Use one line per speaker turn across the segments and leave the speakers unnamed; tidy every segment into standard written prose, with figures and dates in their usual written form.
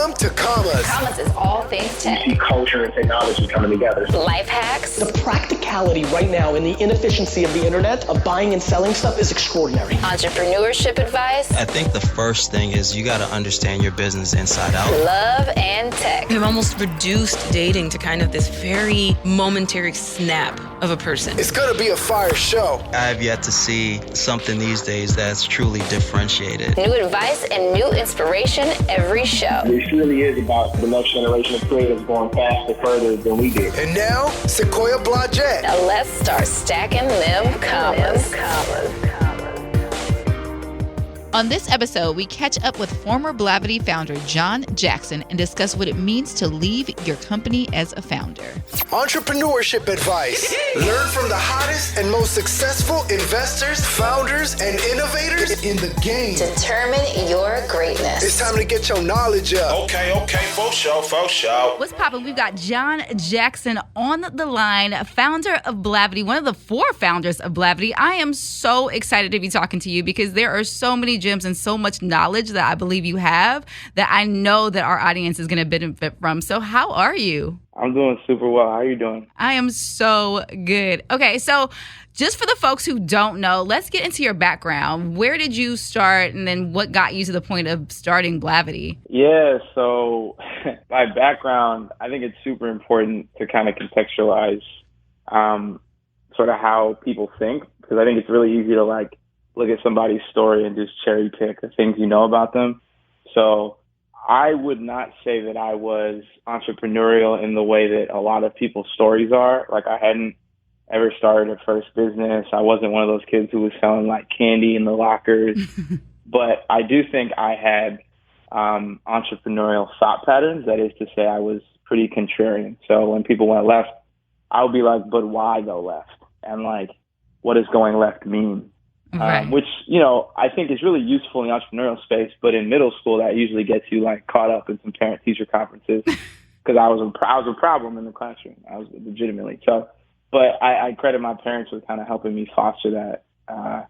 Welcome to Commas.
Commas is all things tech.
You see culture and technology coming together.
Life hacks.
The practicality right now and the inefficiency of the internet of buying and selling stuff is extraordinary.
Entrepreneurship advice.
I think the first thing is you got to understand your business inside out.
Love and tech.
We've almost reduced dating to kind of this very momentary snap of a person.
It's gonna be a fire show.
I have yet to see something these days that's truly differentiated.
New advice and new inspiration every show.
This really is about the next generation of creators going faster, further than we did.
And now, Sequoia Blodgett.
Now let's start stacking them commas.
On this episode, we catch up with former Blavity founder Jon Jackson and discuss what it means to leave your company as a founder.
Entrepreneurship advice. Learn from the hottest and most successful investors, founders, and innovators in the game.
Determine your greatness.
It's time to get your knowledge up.
Okay, for sure.
What's poppin'? We've got Jon Jackson on the line, founder of Blavity, one of the 4 founders of Blavity. I am so excited to be talking to you because there are so many gems and so much knowledge that I believe you have that I know that our audience is going to benefit from. So how are you?
I'm doing super well. How are you doing?
I am so good. Okay, so just for the folks who don't know, let's get into your background. Where did you start, and then what got you to the point of starting Blavity?
Yeah, so my background, I think it's super important to kind of contextualize sort of how people think, because I think it's really easy to look at somebody's story and just cherry pick the things you know about them. So I would not say that I was entrepreneurial in the way that a lot of people's stories are. Like, I hadn't ever started a first business. I wasn't one of those kids who was selling like candy in the lockers. But I do think I had entrepreneurial thought patterns. That is to say, I was pretty contrarian. So when people went left, I would be like, but why go left? And like, what does going left mean?
Right.
Which, I think is really useful in the entrepreneurial space. But in middle school, that usually gets you like caught up in some parent-teacher conferences because I was a problem in the classroom. I was legitimately. So, but I credit my parents with kind of helping me foster that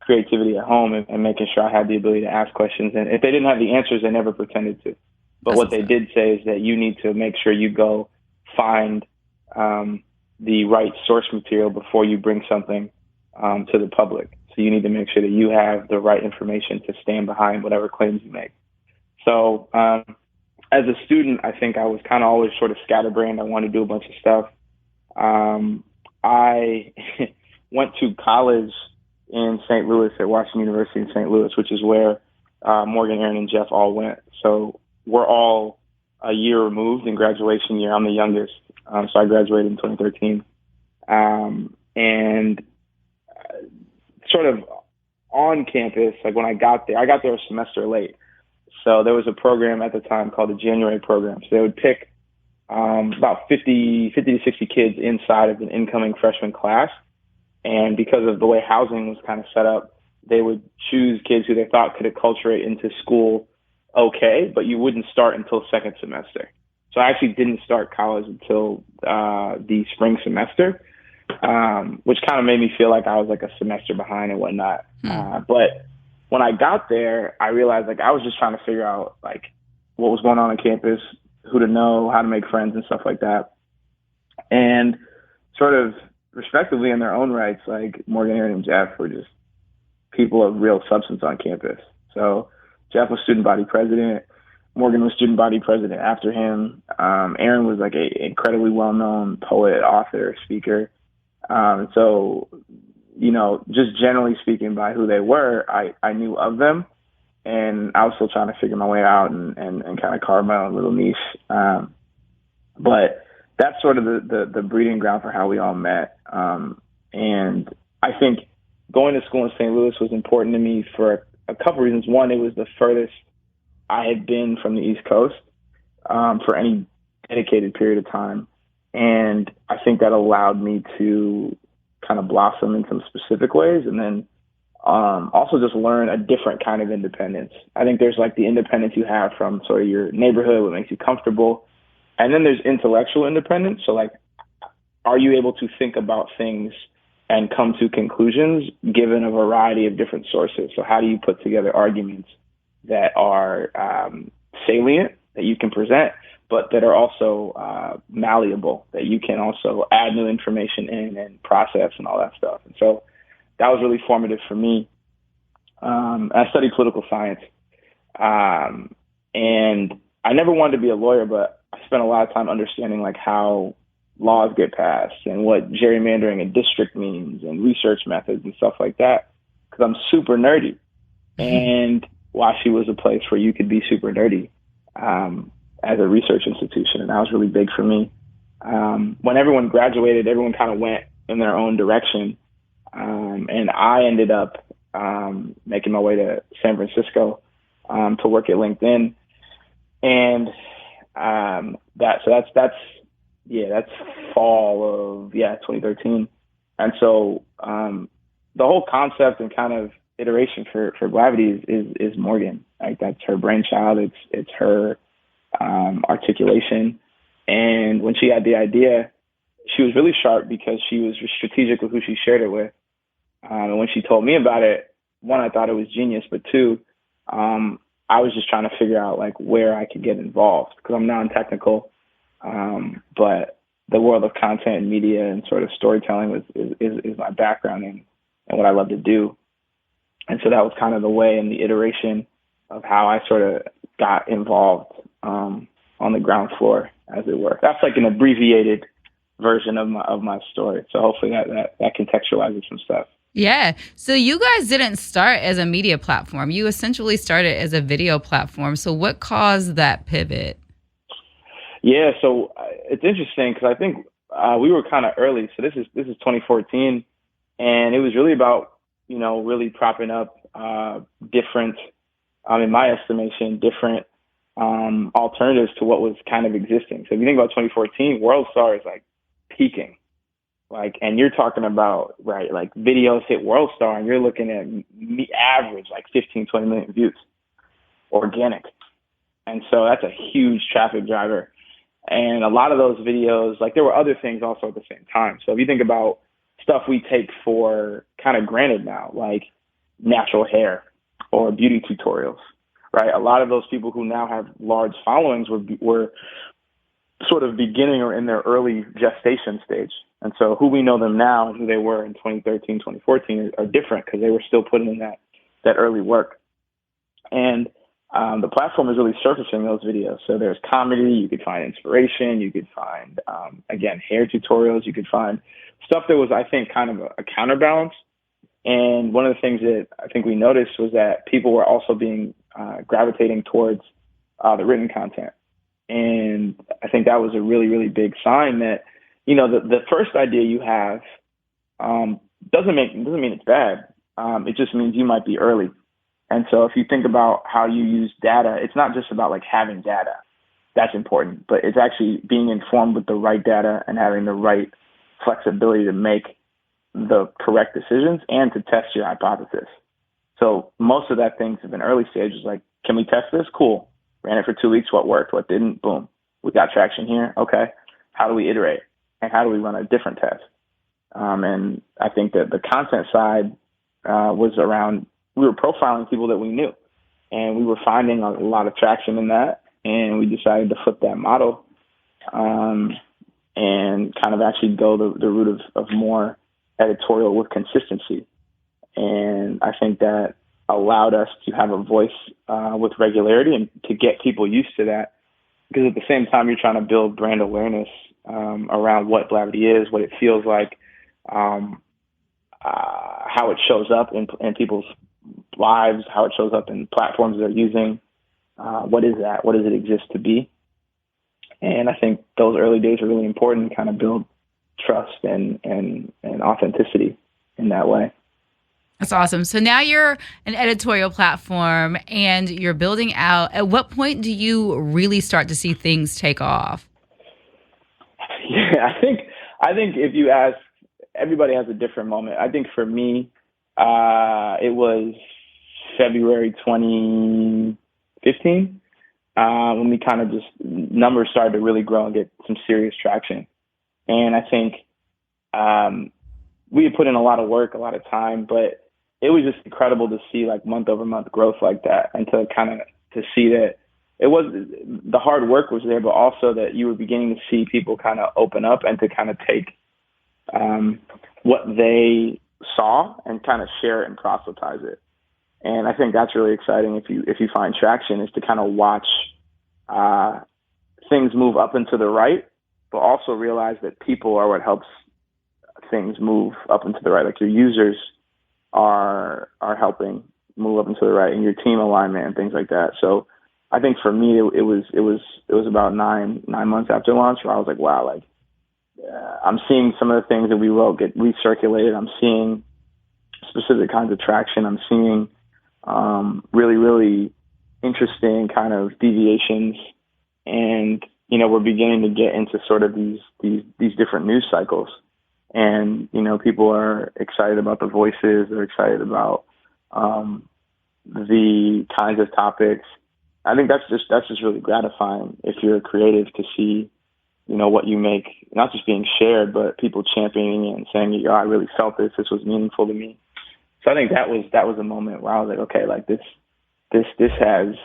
creativity at home and making sure I had the ability to ask questions. And if they didn't have the answers, they never pretended to. But what they did say is that you need to make sure you go find the right source material before you bring something to the public. So you need to make sure that you have the right information to stand behind whatever claims you make. So as a student, I think I was kind of always sort of scatterbrained. I wanted to do a bunch of stuff. I went to college in St. Louis at Washington University in St. Louis, which is where Morgan, Aaron, and Jeff all went. So we're all a year removed in graduation year. I'm the youngest. So I graduated in 2013. And sort of on campus, like when I got there a semester late. So there was a program at the time called the January program. So they would pick about 50 to 60 kids inside of an incoming freshman class. And because of the way housing was kind of set up, they would choose kids who they thought could acculturate into school okay, but you wouldn't start until second semester. So I actually didn't start college until the spring semester. Which kind of made me feel like I was like a semester behind and whatnot. But when I got there, I realized like I was just trying to figure out like what was going on campus, who to know, how to make friends and stuff like that. And sort of respectively in their own rights, like Morgan, Aaron, and Jeff were just people of real substance on campus. So Jeff was student body president. Morgan was student body president after him. Aaron was like an incredibly well-known poet, author, speaker. So, just generally speaking by who they were, I knew of them, and I was still trying to figure my way out and kind of carve my own little niche. But that's sort of the breeding ground for how we all met. And I think going to school in St. Louis was important to me for a couple reasons. One, it was the furthest I had been from the East Coast for any dedicated period of time. And I think that allowed me to kind of blossom in some specific ways. And then also just learn a different kind of independence. I think there's like the independence you have from sort of your neighborhood, what makes you comfortable. And then there's intellectual independence. So like, are you able to think about things and come to conclusions given a variety of different sources? So how do you put together arguments that are salient that you can present, but that are also malleable, that you can also add new information in and process and all that stuff. And so that was really formative for me. I studied political science, and I never wanted to be a lawyer, but I spent a lot of time understanding like how laws get passed and what gerrymandering a district means and research methods and stuff like that, because I'm super nerdy. And WashU was a place where you could be super nerdy as a research institution, and that was really big for me. When everyone graduated, everyone kind of went in their own direction, and I ended up making my way to San Francisco to work at LinkedIn, and that's fall of 2013, and so the whole concept and kind of iteration for Blavity is Morgan. Like, that's her brainchild. It's her articulation, and when she had the idea, she was really sharp because she was strategic with who she shared it with. And when she told me about it, one, I thought it was genius, but two, I was just trying to figure out like where I could get involved, because I'm non-technical, but the world of content and media and sort of storytelling is my background and what I love to do. And so that was kind of the way and the iteration of how I sort of got involved on the ground floor, as it were. That's like an abbreviated version of my story. So hopefully that contextualizes some stuff.
Yeah. So you guys didn't start as a media platform. You essentially started as a video platform. So what caused that pivot?
Yeah. So it's interesting because I think we were kind of early. So this is 2014, and it was really about, really propping up different, in my estimation, different alternatives to what was kind of existing. So if you think about 2014, WorldStar is like peaking. Like, and you're talking about, right, like videos hit WorldStar and you're looking at average like 15, 20 million views, organic. And so that's a huge traffic driver. And a lot of those videos, like there were other things also at the same time. So if you think about stuff we take for kind of granted now, like natural hair or beauty tutorials, right? A lot of those people who now have large followings were sort of beginning or in their early gestation stage. And so who we know them now and who they were in 2013, 2014 are different because they were still putting in that early work. And the platform is really surfacing those videos. So there's comedy, you could find inspiration, you could find, again, hair tutorials, you could find stuff that was, I think, kind of a counterbalance. And one of the things that I think we noticed was that people were also being gravitating towards the written content. And I think that was a really, really big sign that, the first idea you have doesn't mean it's bad. It just means you might be early. And so if you think about how you use data, it's not just about like having data. That's important, but it's actually being informed with the right data and having the right flexibility to make the correct decisions and to test your hypothesis. So most of that things have been early stages, like, can we test this? Cool. Ran it for 2 weeks. What worked? What didn't? Boom. We got traction here. Okay. How do we iterate? And how do we run a different test? And I think that the content side was around, we were profiling people that we knew, and we were finding a lot of traction in that. And we decided to flip that model and kind of actually go the route of more editorial with consistency. And I think that allowed us to have a voice with regularity and to get people used to that. Because at the same time, you're trying to build brand awareness around what Blavity is, what it feels like, how it shows up in people's lives, how it shows up in platforms they're using. What is that? What does it exist to be? And I think those early days are really important to kind of build trust and authenticity in that way.
That's awesome. So now you're an editorial platform and you're building out. At what point do you really start to see things take off?
Yeah, I think if you ask, everybody has a different moment. I think for me, it was February 2015 when we kind of just, numbers started to really grow and get some serious traction. And I think we had put in a lot of work, a lot of time, but it was just incredible to see like month over month growth like that, and to see that it was, the hard work was there, but also that you were beginning to see people kind of open up and to kind of take what they saw and kind of share it and proselytize it. And I think that's really exciting if you find traction, is to kind of watch things move up and to the right, but also realize that people are what helps things move up and to the right. Like your users are helping move up and to the right, and your team alignment and things like that. So I think for me, it was about nine months after launch where I was like, wow, like I'm seeing some of the things that we wrote get recirculated. I'm seeing specific kinds of traction. I'm seeing really, really interesting kind of deviations, and we're beginning to get into sort of these different news cycles, and people are excited about the voices. They're excited about the kinds of topics. I think that's just really gratifying if you're a creative, to see what you make not just being shared, but people championing it and saying, I really felt this. This was meaningful to me. So I think that was a moment where I was like, okay, like this has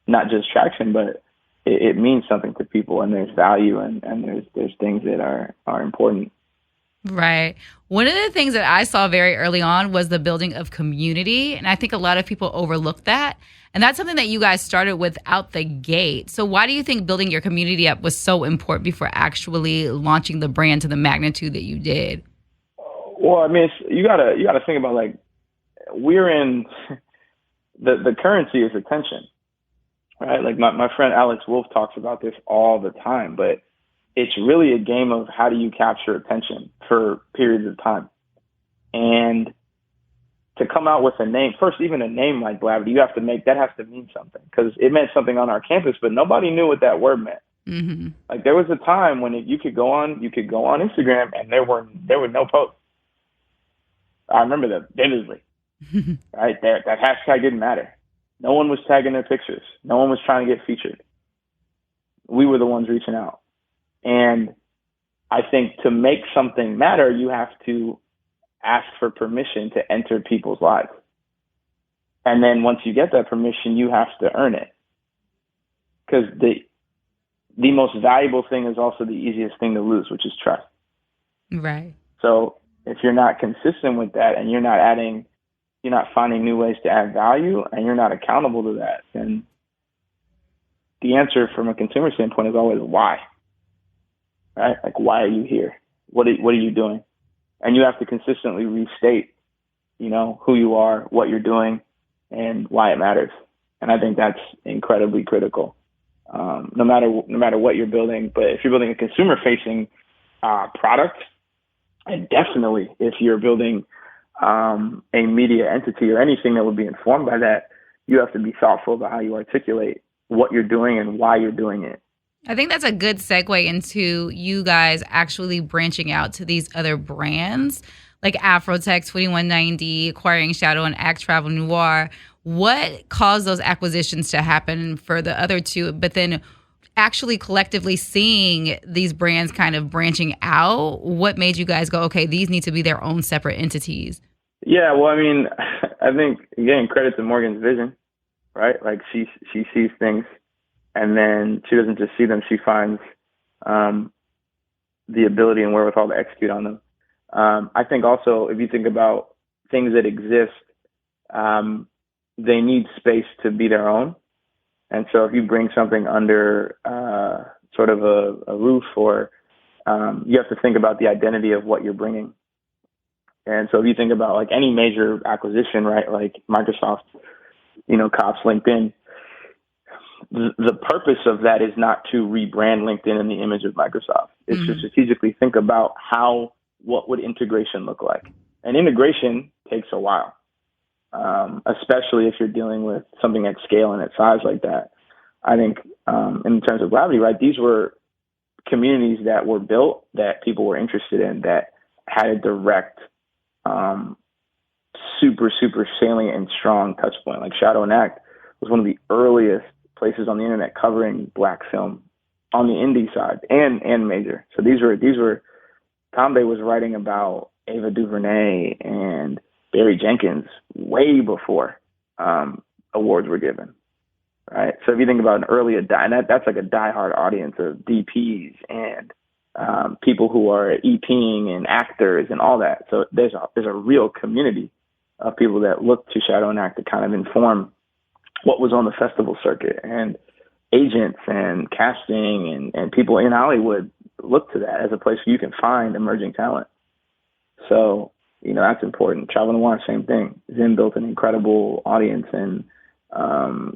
not just traction, but it means something to people, and there's value, and there's things that are important.
Right. One of the things that I saw very early on was the building of community. And I think a lot of people overlook that. And that's something that you guys started with out the gate. So why do you think building your community up was so important before actually launching the brand to the magnitude that you did?
Well, I mean, you gotta think about, like, we're in the currency is attention, right? Like my friend Alex Wolf talks about this all the time, but it's really a game of how do you capture attention for periods of time. And to come out with a name, first, even a name like Blavity, that has to mean something, because it meant something on our campus, but nobody knew what that word meant.
Mm-hmm.
Like there was a time when you could go on Instagram and there were no posts. I remember that vividly. Right there, that hashtag didn't matter. No one was tagging their pictures. No one was trying to get featured. We were the ones reaching out. And I think to make something matter, you have to ask for permission to enter people's lives. And then once you get that permission, you have to earn it. Because the most valuable thing is also the easiest thing to lose, which is trust.
Right.
So if you're not consistent with that, and you're not finding new ways to add value, and you're not accountable to that, then the answer from a consumer standpoint is always why. Right? Like, why are you here? What are you doing? And you have to consistently restate, who you are, what you're doing, and why it matters. And I think that's incredibly critical. No matter what you're building, but if you're building a consumer-facing product, and definitely if you're building a media entity or anything that would be informed by that, you have to be thoughtful about how you articulate what you're doing and why you're doing it.
I think that's a good segue into you guys actually branching out to these other brands like Afrotech, 2190, Acquiring Shadow, and Act Travel Noir. What caused those acquisitions to happen for the other two, but then actually collectively seeing these brands kind of branching out? What made you guys go, okay, these need to be their own separate entities?
Yeah, well, I mean, I think, again, credit to Morgan's vision, right? Like she sees things, and then she doesn't just see them, she finds the ability and wherewithal to execute on them. I think also, if you think about things that exist, they need space to be their own. And so if you bring something under sort of a roof, or you have to think about the identity of what you're bringing. And so if you think about like any major acquisition, right, like Microsoft, cops LinkedIn, the purpose of that is not to rebrand LinkedIn in the image of Microsoft. It's to strategically think about what would integration look like. And integration takes a while, especially if you're dealing with something at scale and at size like that. I think in terms of Blavity, right, these were communities that were built, that people were interested in, that had a direct, super, super salient and strong touch point. Like Shadow and Act was one of the earliest places on the internet covering Black film on the indie side and major. So these were Tombe was writing about Ava DuVernay and Barry Jenkins way before awards were given. right? So if you think about an early that's like a diehard audience of DPs and people who are EPing and actors and all that. So there's a real community of people that look to Shadow and Act to kind of inform what was on the festival circuit, and agents and casting and people in Hollywood look to that as a place where you can find emerging talent. So, that's important. Travel Noir, same thing. Zim built an incredible audience and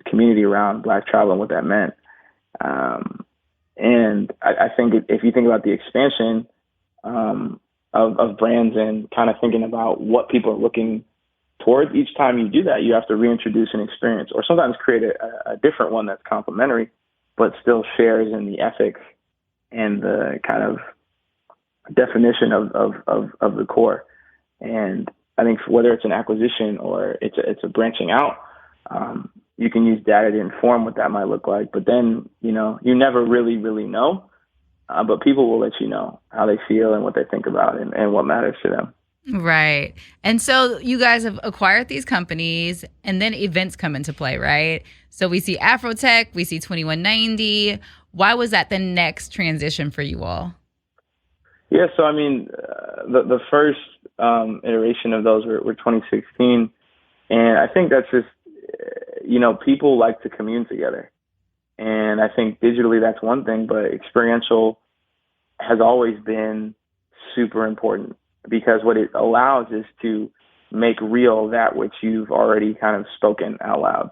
community around Black travel and what that meant. And I think if you think about the expansion of brands and kind of thinking about what people are looking towards, each time you do that, you have to reintroduce an experience, or sometimes create a different one that's complementary, but still shares in the ethics and the kind of definition of the core. And I think whether it's an acquisition or it's a branching out, you can use data to inform what that might look like. But then, you never really, really know. But people will let you know how they feel and what they think about and what matters to them.
Right. And so you guys have acquired these companies, and then events come into play, right? So we see Afrotech, we see 2190. Why was that the next transition for you all?
Yeah, so I mean, the first iteration of those were 2016. And I think that's just, people like to commune together. And I think digitally that's one thing, but experiential has always been super important, because what it allows is to make real that which you've already kind of spoken out loud.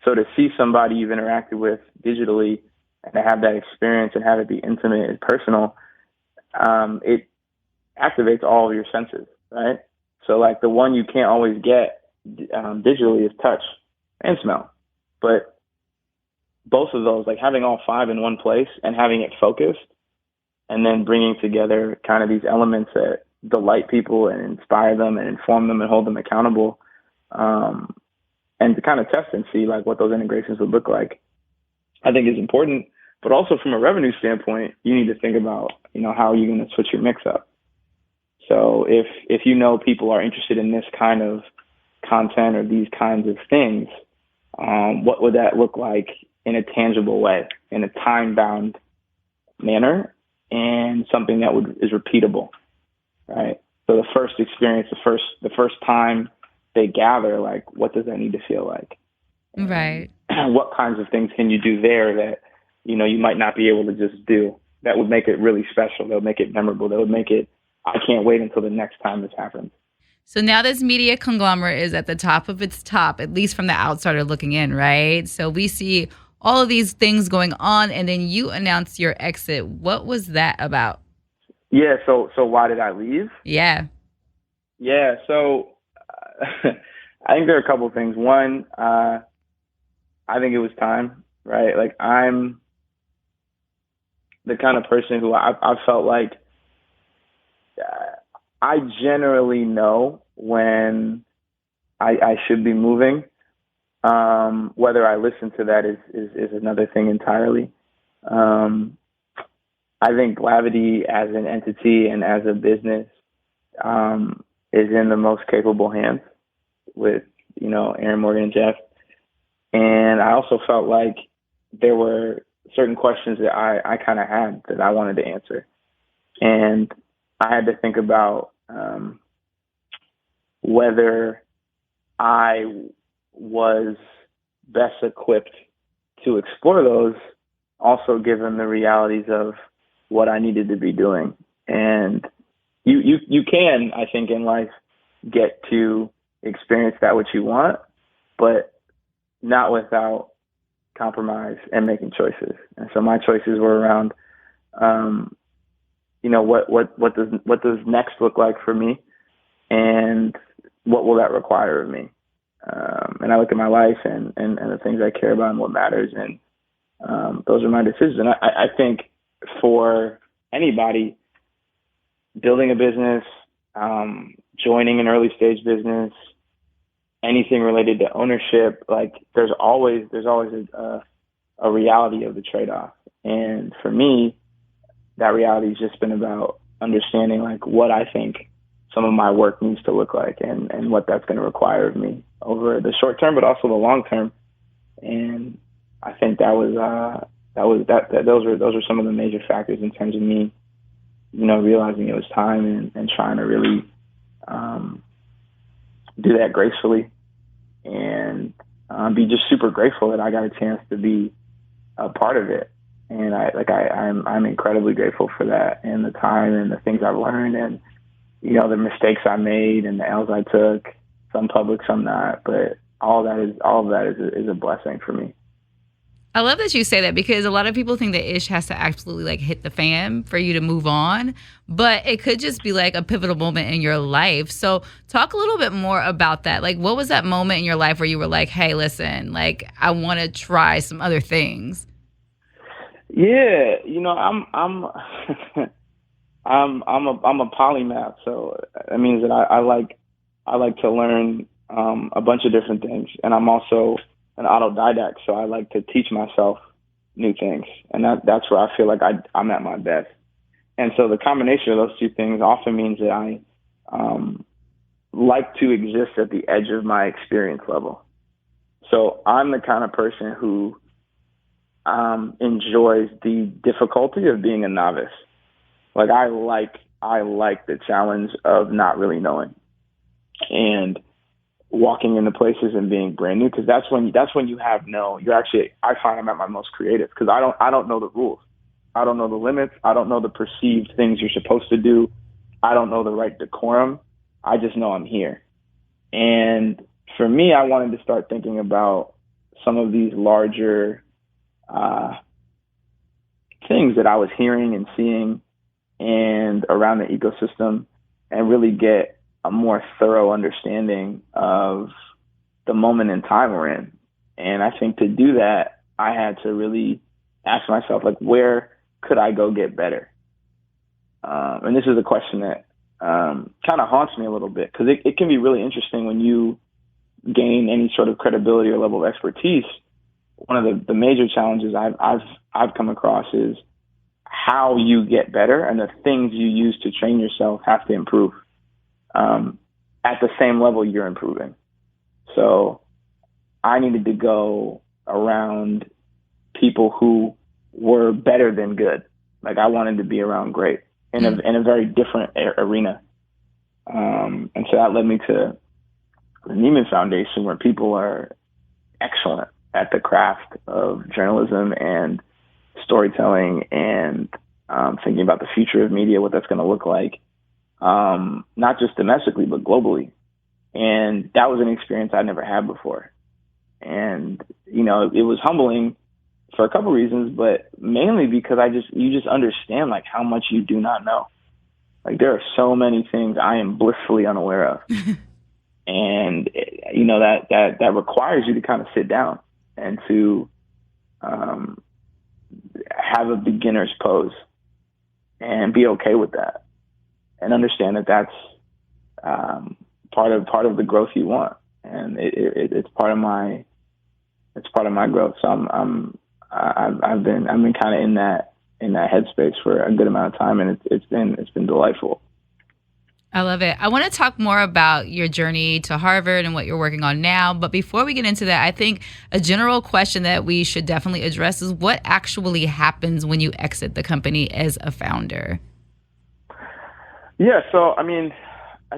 So to see somebody you've interacted with digitally and to have that experience and have it be intimate and personal, it activates all of your senses, right? So like the one you can't always get digitally is touch and smell. But both of those, like having all five in one place and having it focused, and then bringing together kind of these elements that delight people and inspire them and inform them and hold them accountable, and to kind of test and see like what those integrations would look like, I think is important. But also from a revenue standpoint, you need to think about, how are you going to switch your mix up? So if people are interested in this kind of content or these kinds of things, what would that look like in a tangible way, in a time-bound manner, and something that is repeatable, right? So the first experience, the first time they gather, like, what does that need to feel like?
Right.
What kinds of things can you do there that, you might not be able to just do, that would make it really special, that would make it memorable, that would make it, I can't wait until the next time this happens.
So now this media conglomerate is at the top of its top, at least from the outsider looking in, right? So we see all of these things going on, and then you announce your exit. What was that about?
Yeah, so why did I leave?
Yeah.
Yeah, so I think there are a couple of things. One, I think it was time, right? Like, I'm the kind of person who I felt like I generally know when I should be moving. Whether I listen to that is another thing entirely. I think Blavity as an entity and as a business is in the most capable hands with, Aaron Morgan and Jeff. And I also felt like there were certain questions that I kind of had that I wanted to answer. And I had to think about whether I was best equipped to explore those, also given the realities of what I needed to be doing. And you can, I think, in life get to experience that what you want, but not without compromise and making choices. And so my choices were around, what does next look like for me, and what will that require of me? And I look at my life and the things I care about and what matters, and those are my decisions. And I think for anybody building a business, joining an early stage business, anything related to ownership, like there's always a reality of the trade-off. And for me, that reality has just been about understanding like what I think some of my work needs to look like and what that's going to require of me over the short term, but also the long term. And I think those were some of the major factors in terms of me, realizing it was time and trying to really do that gracefully and be just super grateful that I got a chance to be a part of it. And I'm incredibly grateful for that and the time and the things I've learned and, the mistakes I made and the L's I took, some public, some not, but all of that is a blessing for me.
I love that you say that because a lot of people think that ish has to absolutely like hit the fan for you to move on, but it could just be like a pivotal moment in your life. So talk a little bit more about that. Like, what was that moment in your life where you were like, hey, listen, like I want to try some other things?
Yeah, I'm I'm a polymath, so that means that I like to learn a bunch of different things, and I'm also an autodidact, so I like to teach myself new things, and that's where I feel like I'm at my best. And so the combination of those two things often means that I like to exist at the edge of my experience level. So I'm the kind of person who enjoys the difficulty of being a novice. Like I like the challenge of not really knowing and walking into places and being brand new, because that's when you have I find I'm at my most creative because I don't know the rules. I don't know the limits. I don't know the perceived things you're supposed to do. I don't know the right decorum. I just know I'm here. And for me, I wanted to start thinking about some of these larger things that I was hearing and seeing and around the ecosystem, and really get a more thorough understanding of the moment in time we're in. And I think to do that, I had to really ask myself, like, where could I go get better? And this is a question that kind of haunts me a little bit, because it can be really interesting when you gain any sort of credibility or level of expertise. One of the major challenges I've come across is how you get better, and the things you use to train yourself have to improve at the same level you're improving. So I needed to go around people who were better than good. Like I wanted to be around great in a very different arena. And so that led me to the Neiman Foundation, where people are excellent at the craft of journalism and storytelling and thinking about the future of media, what that's going to look like, not just domestically, but globally. And that was an experience I'd never had before. And, it was humbling for a couple reasons, but mainly because you just understand like how much you do not know. Like there are so many things I am blissfully unaware of. And, that requires you to kind of sit down and to have a beginner's pose and be okay with that, and understand that that's part of the growth you want, and it's part of my growth. So I've been kind of in that headspace for a good amount of time, and it's been delightful.
I love it. I want to talk more about your journey to Harvard and what you're working on now. But before we get into that, I think a general question that we should definitely address is what actually happens when you exit the company as a founder?
Yeah. So, I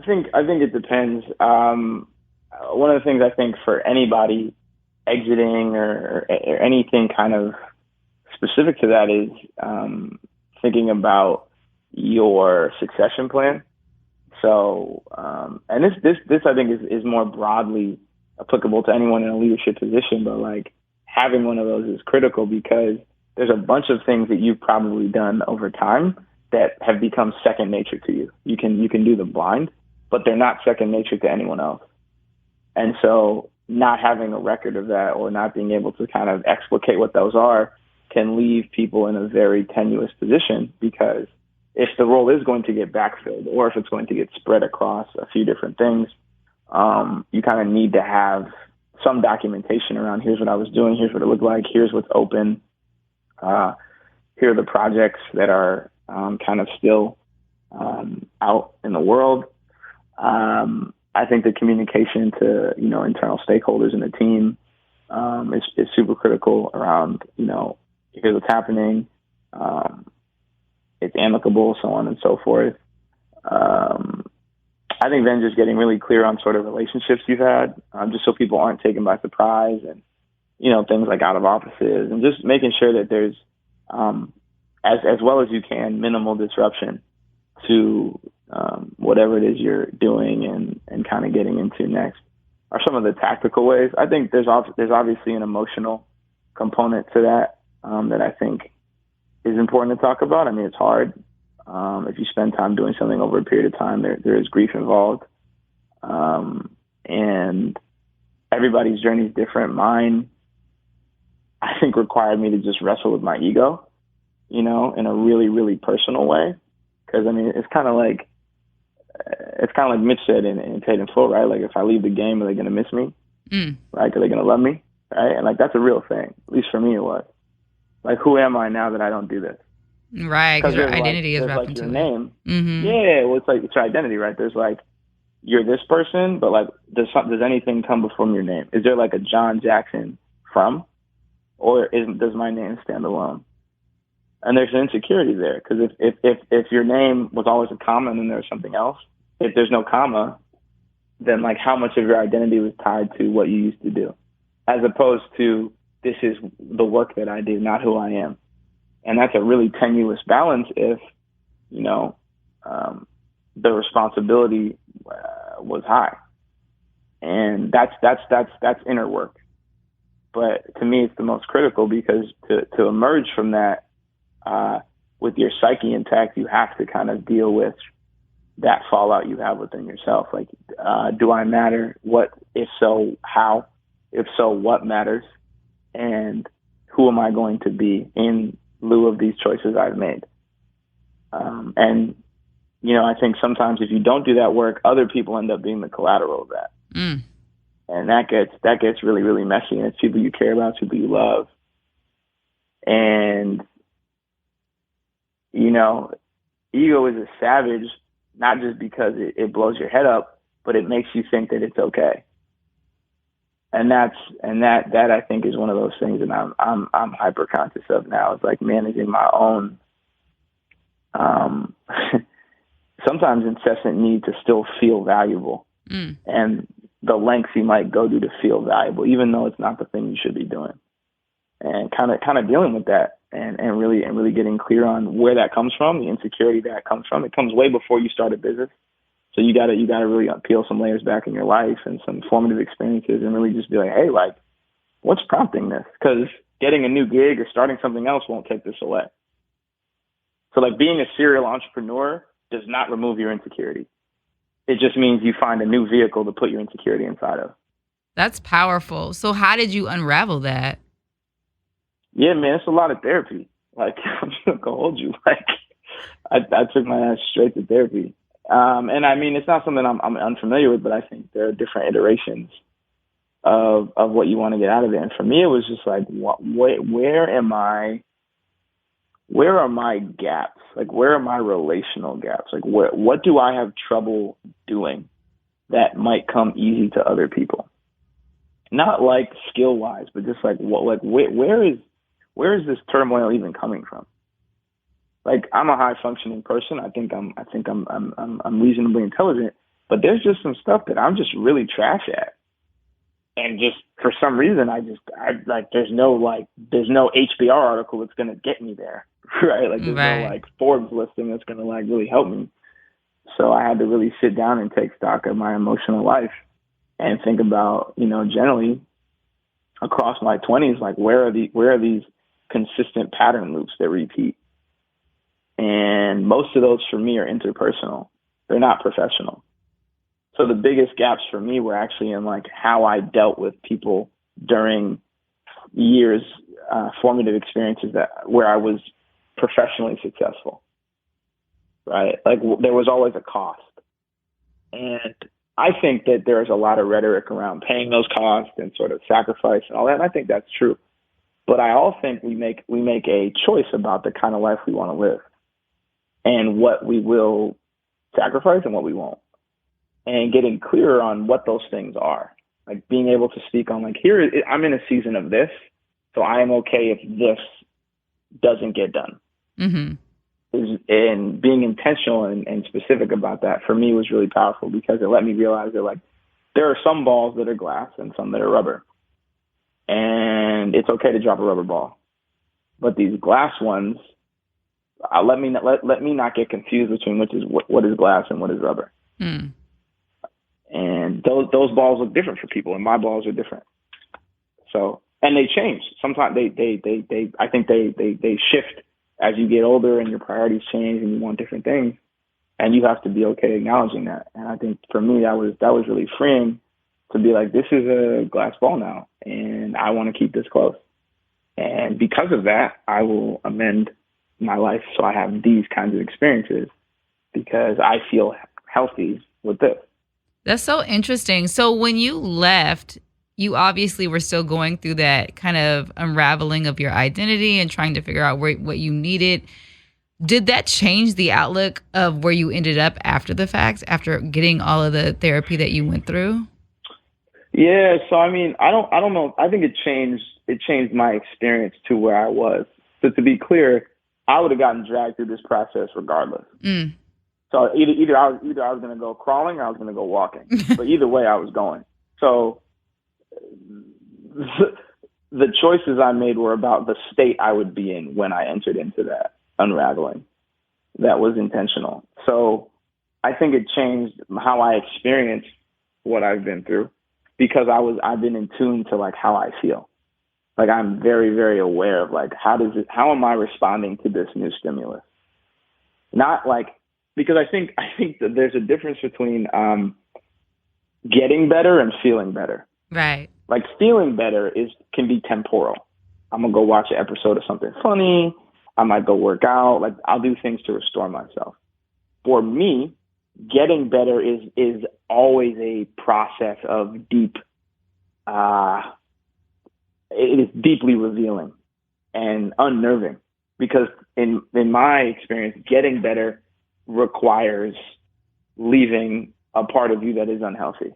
think it depends. One of the things I think for anybody exiting or anything kind of specific to that is thinking about your succession plan. So, and this I think is more broadly applicable to anyone in a leadership position, but like having one of those is critical, because there's a bunch of things that you've probably done over time that have become second nature to you. You can do them blind, but they're not second nature to anyone else. And so not having a record of that, or not being able to kind of explicate what those are, can leave people in a very tenuous position, because if the role is going to get backfilled, or if it's going to get spread across a few different things, you kind of need to have some documentation around, here's what I was doing, here's what it looked like, here's what's open, here are the projects that are kind of still out in the world. I think the communication to internal stakeholders in the team is super critical around, here's what's happening. It's amicable, so on and so forth. I think then just getting really clear on sort of relationships you've had, just so people aren't taken by surprise, and, things like out of offices, and just making sure that there's, as well as you can, minimal disruption to whatever it is you're doing and kind of getting into next are some of the tactical ways. I think there's obviously an emotional component to that that I think is important to talk about. I mean, it's hard. If you spend time doing something over a period of time, there is grief involved. And everybody's journey is different. Mine, I think, required me to just wrestle with my ego, in a really, really personal way. Because, I mean, it's kind of like Mitch said in Tate and Flo, right? Like, if I leave the game, are they going to miss me? Right? Are they going to love me? Right? And, that's a real thing. At least for me, it was. Like, who am I now that I don't do this?
Right, because your identity is wrapped into
your
it.
Name.
Mm-hmm.
Yeah, well, it's your identity, right? There's you're this person, but does anything come before your name? Is there a Jon Jackson from, or does my name stand alone? And there's an insecurity there, because if your name was always a comma and then there's something else, if there's no comma, then how much of your identity was tied to what you used to do, as opposed to this is the work that I do, not who I am. And that's a really tenuous balance if, the responsibility was high. And that's inner work. But to me, it's the most critical, because to emerge from that with your psyche intact, you have to kind of deal with that fallout you have within yourself. Do I matter? What? If so, how? If so, what matters? And who am I going to be in lieu of these choices I've made? And, I think sometimes if you don't do that work, other people end up being the collateral of that. And that gets really, really messy. And it's people you care about, people you love. And, ego is a savage, not just because it blows your head up, but it makes you think that it's okay. And that I think is one of those things that I'm hyper conscious of now. It's managing my own sometimes incessant need to still feel valuable, and the lengths you might go to feel valuable, even though it's not the thing you should be doing, and kind of dealing with that and really getting clear on where that comes from, the insecurity that comes from. It comes way before you start a business. So you gotta really peel some layers back in your life and some formative experiences, and really just be like, hey, what's prompting this? Because getting a new gig or starting something else won't take this away. So being a serial entrepreneur does not remove your insecurity. It just means you find a new vehicle to put your insecurity inside of.
That's powerful. So how did you unravel that?
Yeah, man, it's a lot of therapy. I'm just gonna hold you. I took my ass straight to therapy. And I mean, it's not something I'm unfamiliar with, but I think there are different iterations of what you want to get out of it. And for me, it was just where are my gaps? Where are my relational gaps? What do I have trouble doing that might come easy to other people? Not skill wise, but just where is this turmoil even coming from? I'm a high functioning person. I think I'm reasonably intelligent, but there's just some stuff that I'm just really trash at. And just for some reason, there's no HBR article that's going to get me there. Right. There's no Forbes listing that's going to really help me. So I had to really sit down and take stock of my emotional life and think about, generally across my 20s, where are these consistent pattern loops that repeat? And most of those for me are interpersonal. They're not professional. So the biggest gaps for me were actually in how I dealt with people during years, formative experiences where I was professionally successful, right? There was always a cost. And I think that there's a lot of rhetoric around paying those costs and sort of sacrifice and all that. And I think that's true. But I also think we make a choice about the kind of life we want to live and what we will sacrifice and what we won't. And getting clearer on what those things are. Like being able to speak on like, I'm in a season of this, so I am okay if this doesn't get done.
Mm-hmm.
And being intentional and specific about that for me was really powerful because it let me realize that like there are some balls that are glass and some that are rubber, and it's okay to drop a rubber ball, but these glass ones, let me not get confused between what is glass and what is rubber.
Mm.
And those balls look different for people, and my balls are different. So, and they change. Sometimes I think they shift as you get older and your priorities change and you want different things, and you have to be okay acknowledging that. And I think for me, that was really freeing to be like, this is a glass ball now, and I want to keep this close. And because of that, I will amend my life so I have these kinds of experiences because I feel healthy with this.
That's so interesting. So when you left, you obviously were still going through that kind of unraveling of your identity and trying to figure out what you needed. Did that change the outlook of where you ended up after the fact, after getting all of the therapy that you went through?
Yeah. So, I mean, I don't know. I think it changed my experience to where I was. So to be clear, I would have gotten dragged through this process regardless.
Mm.
So either I was going to go crawling or I was going to go walking. But either way, I was going. So the choices I made were about the state I would be in when I entered into that unraveling. That was intentional. So I think it changed how I experienced what I've been through because I've been in tune to like how I feel. Like I'm very, very aware of like how am I responding to this new stimulus? Not like, because I think that there's a difference between getting better and feeling better.
Right.
Like feeling better can be temporal. I'm gonna go watch an episode of something funny. I might go work out. Like I'll do things to restore myself. For me, getting better is always a process of deep. It is deeply revealing and unnerving because in my experience, getting better requires leaving a part of you that is unhealthy,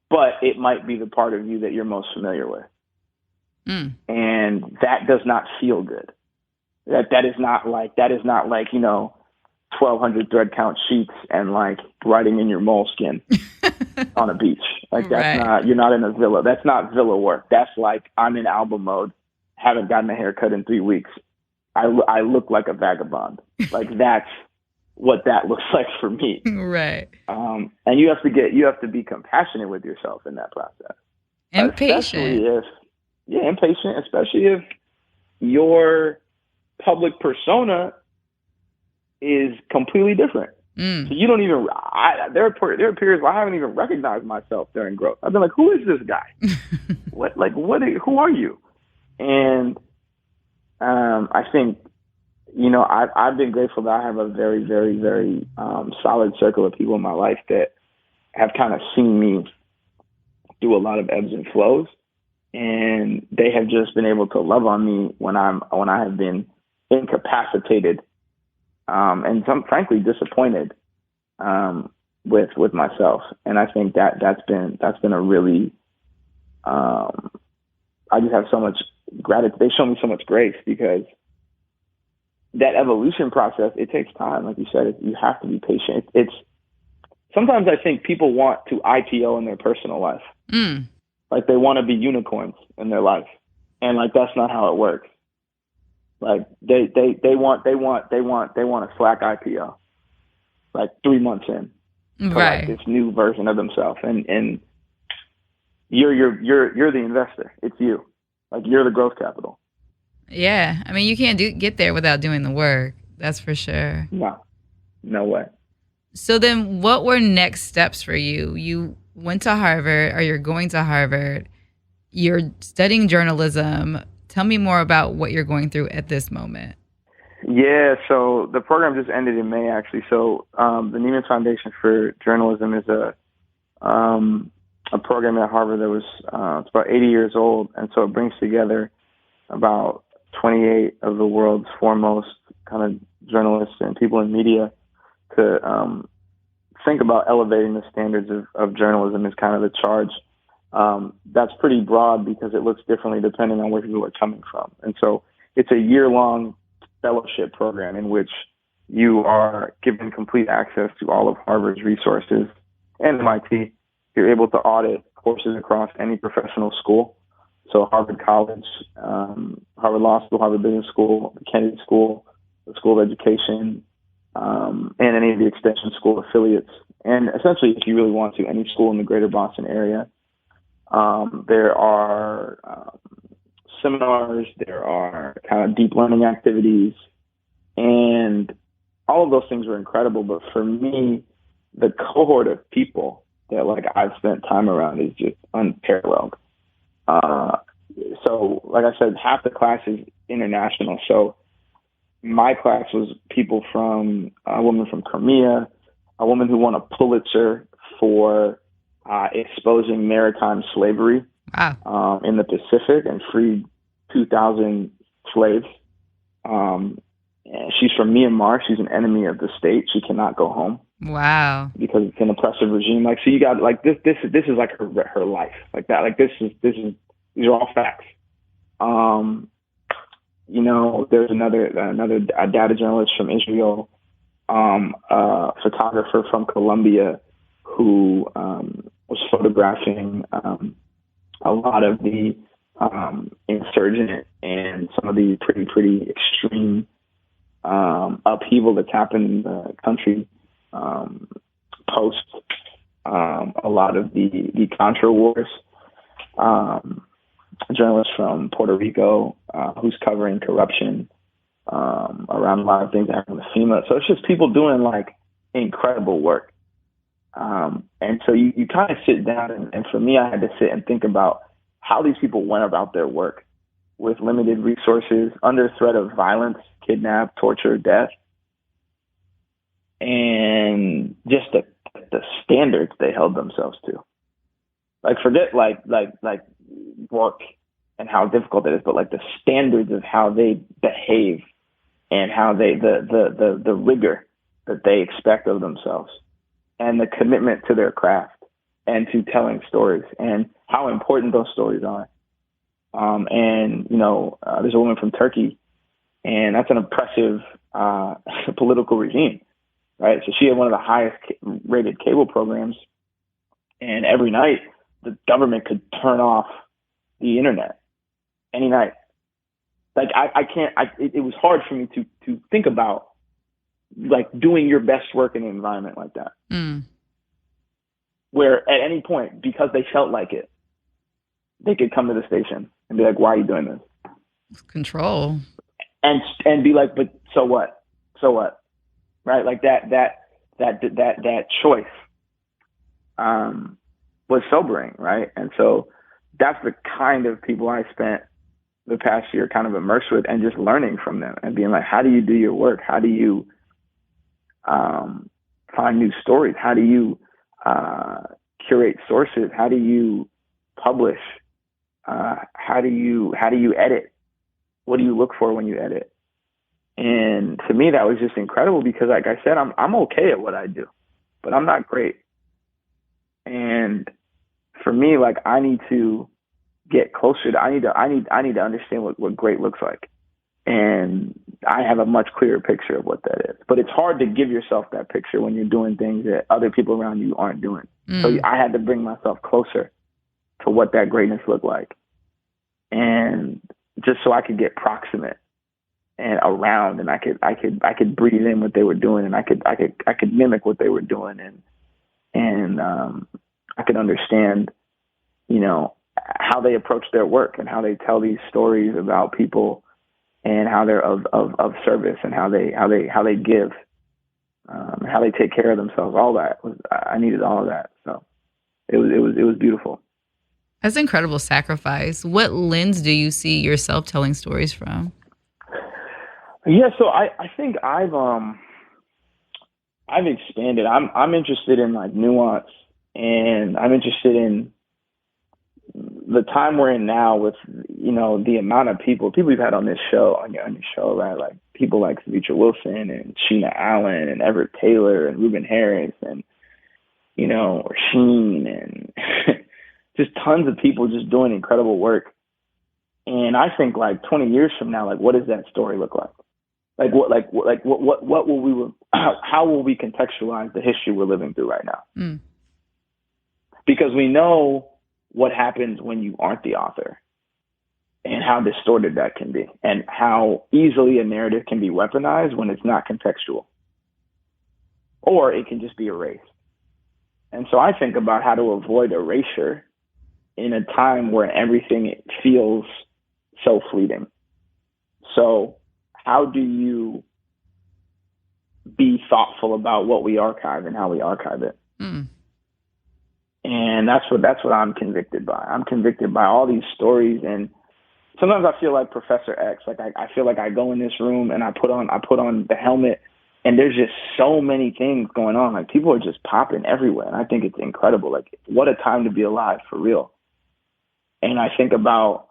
but it might be the part of you that you're most familiar with.
Mm.
And that does not feel good. That is not like, 1,200 thread count sheets and like writing in your moleskin on a beach. Like that's
right.
you're not in a villa. That's not villa work. That's like, I'm in album mode, haven't gotten a haircut in 3 weeks. I look like a vagabond. Like that's what that looks like for me.
Right.
And you have to be compassionate with yourself in that process.
And patient.
Impatient, especially if your public persona is completely different.
Mm.
So you don't even, there are periods where I haven't even recognized myself during growth. I've been like, who is this guy? Who are you? And I think, I've been grateful that I have a very, very, very solid circle of people in my life that have kind of seen me do a lot of ebbs and flows, and they have just been able to love on me when I have been incapacitated, and frankly disappointed with myself. And I think that's been a really I just have so much gratitude. They show me so much grace because that evolution process, it takes time. Like you said, you have to be patient. It's sometimes I think people want to IPO in their personal life.
Mm.
Like they want to be unicorns in their life. And like, that's not how it works. Like they want a Slack IPO, like 3 months in,
right?
Like this new version of themselves, and you're the investor. It's you, like you're the growth capital.
Yeah, I mean, you can't get there without doing the work. That's for sure.
No way.
So then, what were next steps for you? You went to Harvard, or you're going to Harvard. You're studying journalism. Tell me more about what you're going through at this moment.
Yeah, so the program just ended in May, actually. So the Neiman Foundation for Journalism is a program at Harvard that was it's about 80 years old, and so it brings together about 28 of the world's foremost kind of journalists and people in media to think about elevating the standards of journalism is kind of the charge That's pretty broad because it looks differently depending on where people are coming from. And so it's a year-long fellowship program in which you are given complete access to all of Harvard's resources and MIT. You're able to audit courses across any professional school. So Harvard College, Harvard Law School, Harvard Business School, the Kennedy School, the School of Education, and any of the Extension School affiliates. And essentially, if you really want to, any school in the greater Boston area. There are seminars, there are kind of deep learning activities, and all of those things were incredible. But for me, the cohort of people that like I've spent time around is just unparalleled. So like I said, half the class is international. So my class was people from a woman from Crimea, a woman who won a Pulitzer for exposing maritime slavery in the Pacific and freed 2,000 slaves. And she's from Myanmar. She's an enemy of the state. She cannot go home.
Wow. Because
it's an oppressive regime. Like, so you got like this is like her life, like that. Like these are all facts. You know, there's another data journalist from Israel, a photographer from Colombia who was photographing a lot of the insurgent and some of the pretty extreme upheaval that's happened in the country post a lot of the Contra wars. A journalist from Puerto Rico who's covering corruption around a lot of things that happen with FEMA. So it's just people doing like incredible work. And so you kind of sit down and for me, I had to sit and think about how these people went about their work with limited resources, under threat of violence, kidnap, torture, death, and just the standards they held themselves to. Like forget like work and how difficult it is, but like the standards of how they behave and how they the rigor that they expect of themselves and the commitment to their craft and to telling stories and how important those stories are. And you know, there's a woman from Turkey, and that's an oppressive political regime, right? So she had one of the highest rated cable programs, and every night the government could turn off the internet any night. Like it was hard for me to think about like doing your best work in an environment like that, where at any point, because they felt like it, they could come to the station and be like, "Why are you doing this?"
Control.
And be like, "But so what? So what?" Right? Like that choice was sobering, right? And so that's the kind of people I spent the past year kind of immersed with and just learning from them and being like, how do you do your work? How do you find new stories? How do you curate sources? How do you publish? How do you edit? What do you look for when you edit? And to me, that was just incredible because, like I said, I'm okay at what I do, but I'm not great. And for me, like I need to get closer. I need to understand what great looks like, and I have a much clearer picture of what that is. But it's hard to give yourself that picture when you're doing things that other people around you aren't doing. So I had to bring myself closer to what that greatness looked like, and just so I could get proximate and around, and I could breathe in what they were doing, and I could mimic what they were doing, and I could understand, you know, how they approach their work and how they tell these stories about people and how they're of service and how they give, how they take care of themselves. All that I needed all of that. So it was beautiful.
That's incredible sacrifice. What lens do you see yourself telling stories from?
Yeah, so I think I've expanded. I'm interested in like nuance, and I'm interested in the time we're in now with, you know, the amount of people we've had on this show, on your show, right? Like people like Savitra Wilson and Sheena Allen and Everett Taylor and Ruben Harris and, you know, or Sheen and just tons of people just doing incredible work. And I think like 20 years from now, like what does that story look like? What will we, how will we contextualize the history we're living through right now?
Mm.
Because we know what happens when you aren't the author and how distorted that can be and how easily a narrative can be weaponized when it's not contextual, or it can just be erased. And so I think about how to avoid erasure in a time where everything feels so fleeting. So how do you be thoughtful about what we archive and how we archive it?
Mm.
And that's what I'm convicted by. I'm convicted by all these stories, and sometimes I feel like Professor X. Like I feel like I go in this room and I put on the helmet, and there's just so many things going on. Like people are just popping everywhere, and I think it's incredible. Like what a time to be alive, for real. And I think about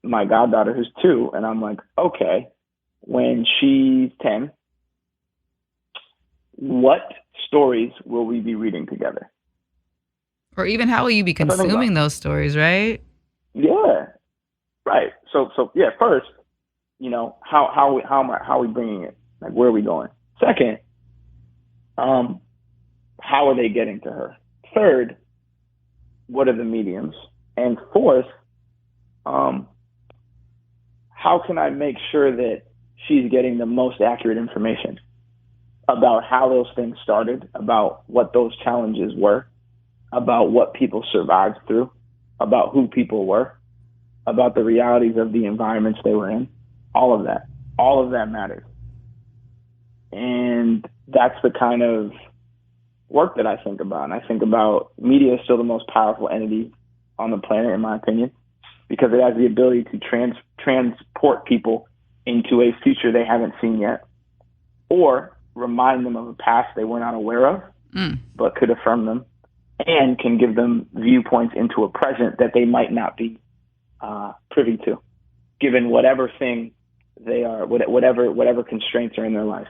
my goddaughter who's 2, and I'm like, okay, when she's 10, what stories will we be reading together?
Or even how will you be consuming those stories, right?
Yeah, right. So yeah. First, how are we bringing it? Like, where are we going? Second, how are they getting to her? Third, what are the mediums? And fourth, how can I make sure that she's getting the most accurate information about how those things started, about what those challenges were, about what people survived through, about who people were, about the realities of the environments they were in. All of that matters. And that's the kind of work that I think about. And I think about media is still the most powerful entity on the planet, in my opinion, because it has the ability to transport people into a future they haven't seen yet, or remind them of a past they were not aware of, but could affirm them, and can give them viewpoints into a present that they might not be privy to, given whatever thing they are, whatever constraints are in their life.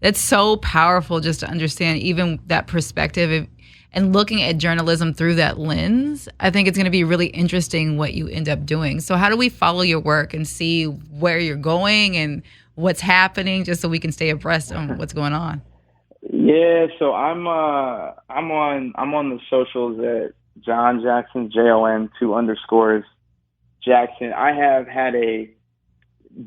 It's so powerful just to understand even that perspective and looking at journalism through that lens. I think it's going to be really interesting what you end up doing. So how do we follow your work and see where you're going and what's happening, just so we can stay abreast on what's going on?
Yeah, so I'm on the socials at Jon Jackson, JON 2_ Jackson. I have had a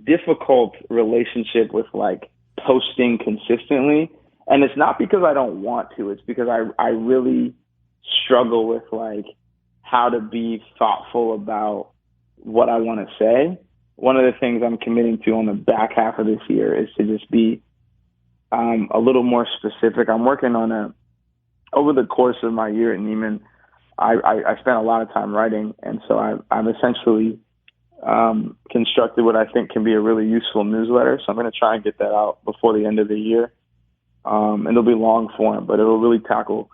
difficult relationship with like posting consistently, and it's not because I don't want to. It's because I really struggle with like how to be thoughtful about what I want to say. One of the things I'm committing to on the back half of this year is to just be a little more specific. I'm working on over the course of my year at Neiman, I spent a lot of time writing. And so I've essentially constructed what I think can be a really useful newsletter. So I'm going to try and get that out before the end of the year. And it'll be long form, but it'll really tackle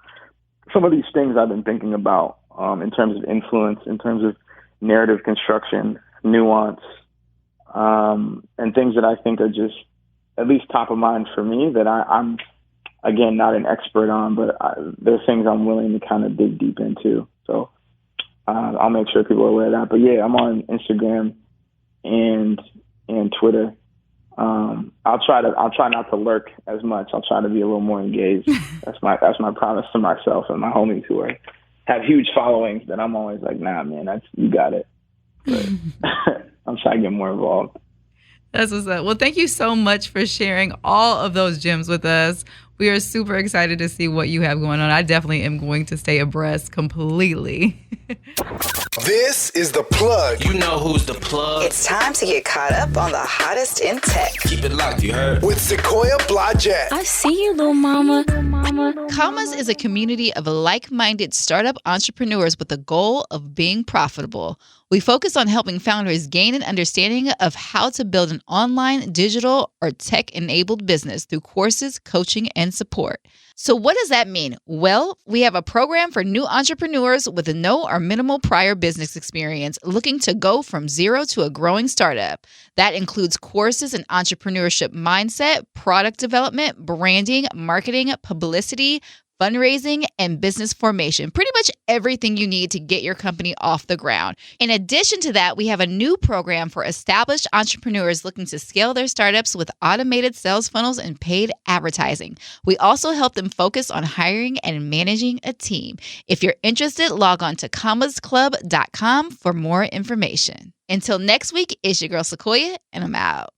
some of these things I've been thinking about in terms of influence, in terms of narrative construction, nuance, and things that I think are just at least top of mind for me that I'm, again, not an expert on, but there's things I'm willing to kind of dig deep into. So I'll make sure people are aware of that. But yeah, I'm on Instagram and Twitter. I'll try not to lurk as much. I'll try to be a little more engaged. That's my promise to myself and my homies who have huge followings that I'm always like, nah, man, you got it. But I'm trying to get more involved.
That's what's up. Well, thank you so much for sharing all of those gems with us. We are super excited to see what you have going on. I definitely am going to stay abreast completely.
This is The Plug.
You know who's the plug.
It's time to get caught up on the hottest in tech.
Keep it locked, you heard?
With Sequoia Blodgett.
I see you, little mama.
Commas is a community of like-minded startup entrepreneurs with the goal of being profitable. We focus on helping founders gain an understanding of how to build an online, digital, or tech-enabled business through courses, coaching, and support. So what does that mean? Well, we have a program for new entrepreneurs with no or minimal prior business experience looking to go from zero to a growing startup. That includes courses in entrepreneurship mindset, product development, branding, marketing, publicity, fundraising, and business formation. Pretty much everything you need to get your company off the ground. In addition to that, we have a new program for established entrepreneurs looking to scale their startups with automated sales funnels and paid advertising. We also help them focus on hiring and managing a team. If you're interested, log on to commasclub.com for more information. Until next week, it's your girl Sequoia, and I'm out.